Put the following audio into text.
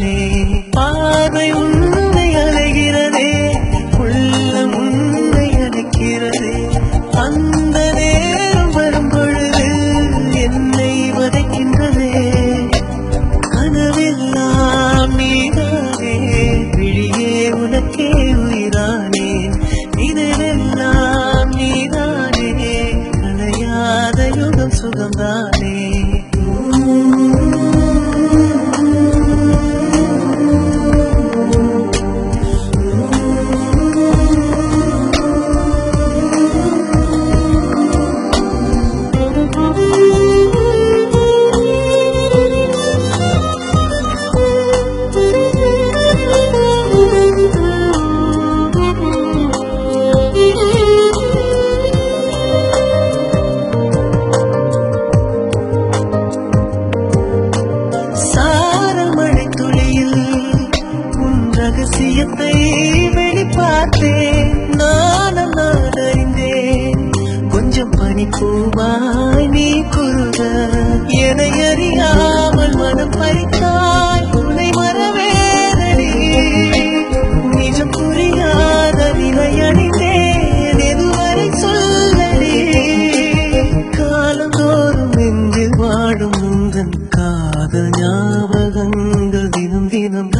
நீதானே பார்வை உன்னை அலைகிறதே உள்ளம் உன்னை அழைக்கிறதே அந்த நேரம் வரும் பொழுது என்னை வதைக்கின்றதே கனவெல்லாம் நீதானே விழியே உனக்கே உயிரானே நினைவெல்லாம் நீதானே களையாத யுகம் சுகம்தானே ரகசியத்தை வெளிப்பார்த்தேன் நானும் நான் அறிந்தேன் கொஞ்சம் பனிப்பூவாய் நீ குருக என்னை அறியாமல் மனம் பறித்தாய் உன்னை மறவேனடி நிஜம் புரியாத நிலை அடைந்தேன் எதுவரை சொல்லடி காலந்தோறும் நெஞ்சில் வாடும் முந்தன் காதல் ஞாபகங்கள் தினம் தினம்